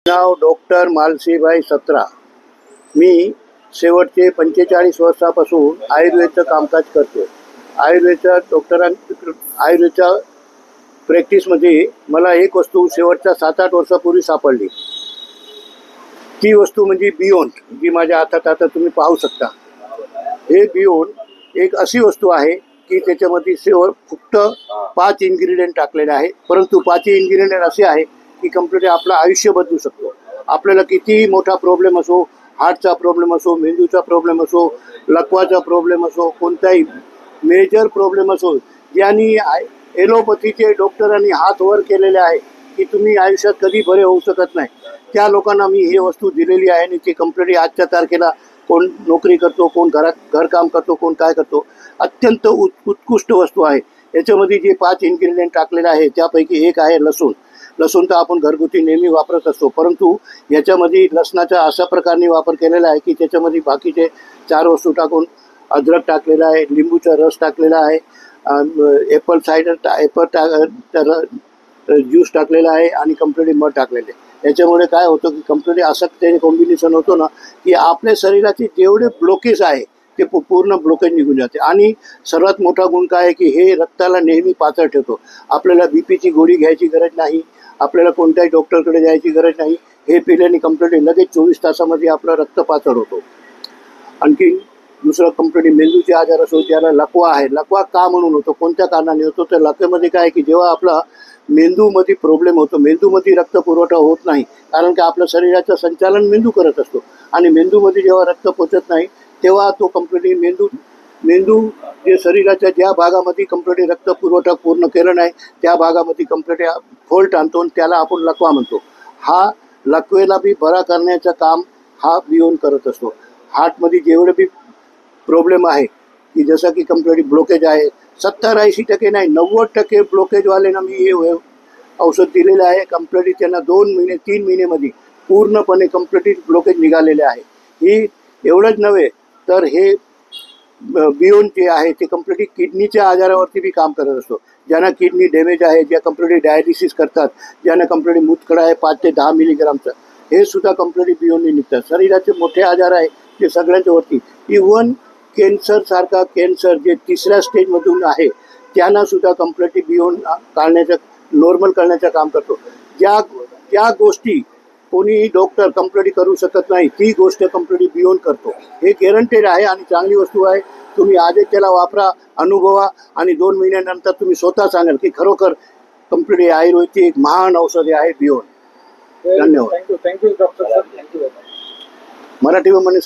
नाव doctor मालसीभाई सत्रा। मी शेवटचे 45 वर्षापासून आयुर्वेदचं कामकाज करतो। आयुर्वेदच्या प्रॅक्टिसमध्ये मला एक वस्तू शेवटच्या 7-8 वर्षापूर्वी सापडली। ती वस्तू म्हणजे बियोन, जी माझ्या हातात आता तुम्ही पाहू शकता। हे बियोन एक अशी वस्तू आहे की त्याच्यामध्ये फक्त 5 इन्ग्रेडियंट टाकलेले आहे, परंतु 5 इन्ग्रेडियंट असे आहे की कंप्लीट आपलं आयुष्य बदलू शकतो। आपल्याला किती मोठा प्रॉब्लेम असो, हार्टचा प्रॉब्लेम असो, मेंदूचा प्रॉब्लेम असो, लकवाचा प्रॉब्लेम असो, कोणताही मेजर प्रॉब्लेम असो, ज्यांनी एलोपॅथीचे डॉक्टरांनी हात वर केलेले आहे की तुम्ही आयुष्यात कधी बरे होऊ शकत नाही, त्या लोकांना मी ही वस्तू दिलेली आहे। आणि ती कंप्लीट आजच्या तारखेला कोण नोकरी करतो, कोण घरकाम करतो, कोण काय करतो, अत्यंत उत्कृष्ट वस्तू आहे। याच्यामध्ये जे 5 इन्ग्रेडियंट टाकलेले आहे त्यापैकी एक आहे लसूण। लसूण तर आपण घरगुती नेहमी वापरत असतो, परंतु याच्यामध्ये लसणाचा अशा प्रकारे वापर केलेला आहे की त्याच्यामध्ये बाकीचे 4 वस्तू टाकून अद्रक टाकलेला आहे, लिंबूचा रस टाकलेला आहे, ॲपल ज्यूस टाकलेला आहे आणि कंप्लीट मध टाकलेले। याच्यामुळे काय होतं की कंप्लीट असं ते कॉम्बिनेशन होतो ना की आपल्या शरीराचे जेवढे ब्लॉकेज आहे ते पूर्ण ब्लॉकेज निघून जाते। आणि सर्वात मोठा गुण काय आहे की हे रक्ताला नेहमी पातळ ठेवतो। आपल्याला बीपीची गोळी घ्यायची गरज नाही, आपल्याला कोणत्याही डॉक्टरकडे जायची गरज नाही। हे पिल्याने कंप्लीट लगेच 24 तासामध्ये आपलं रक्त पातळ होतो। आणखी दुसरं कंप्लीट मेंदूचे आजार असो, ज्याला लकवा आहे, लकवा का म्हणून होतो, कोणत्या कारणाने होतो, तर लकवेमध्ये काय की जेव्हा आपला मेंदूमध्ये प्रॉब्लेम होतो, मेंदूमध्ये रक्त पुरवठा होत नाही, कारण की आपल्या शरीराचं संचालन मेंदू करत असतो। आणि मेंदूमध्ये जेव्हा रक्त पोचत नाही तेव्हा तो कंप्लीट मेंदू जे शरीराच्या ज्या भागामध्ये कंप्लीट रक्त पुरवठा पूर्ण केला नाही त्या भागामध्ये कंप्लीट फॉल्ट आणतो आणि त्याला आपण लकवा म्हणतो। हा लकवेला बी बरा करण्याचं काम हा बियोन करत असतो। हार्टमध्ये जेवढे बी प्रॉब्लेम आहे की जसं की कंप्लीट ब्लॉकेज आहे, 70-80% नाही 90% ब्लॉकेजवाल्यांना मी हे औषध दिलेलं आहे। कंप्लीट त्यांना 2 महिने 3 महिन्यामध्ये पूर्णपणे कंप्लीट ब्लॉकेज निघालेले आहे। ही एवढंच नव्हे तर हे बियोन जे आहे ते कंप्लीट किडनीच्या आजारावरती बी काम करत असतो। ज्यांना किडनी डॅमेज आहे, ज्या कंप्लीट डायलिसिस करतात, ज्यांना कंप्लीट मूतखडा आहे 5 ते 10 मिलीग्रामचं, हे सुद्धा कंप्लीट बियोनने निघतात। शरीराचे मोठे आजार आहे ते सगळ्यांच्यावरती, इव्हन कॅन्सरसारखा कॅन्सर जे 3ऱ्या स्टेजमधून आहे त्यांना सुद्धा कंप्लीट बियोन नॉर्मल करण्याचं काम करतो। ज्या गोष्टी कोणीही डॉक्टर कंप्लीट करू शकत नाही ती गोष्ट कंप्लीट बियोन करतो। हे गॅरंटेड आहे आणि चांगली वस्तू आहे। तुम्ही आजच त्याला वापरा, अनुभवा आणि 2 महिन्यानंतर तुम्ही स्वतः सांगाल की खरोखर कंप्लीट आयुर्वेदची एक महान औषध आहे बियोन। धन्यवाद। Thank you doctor sir, thank you. Marathi मध्ये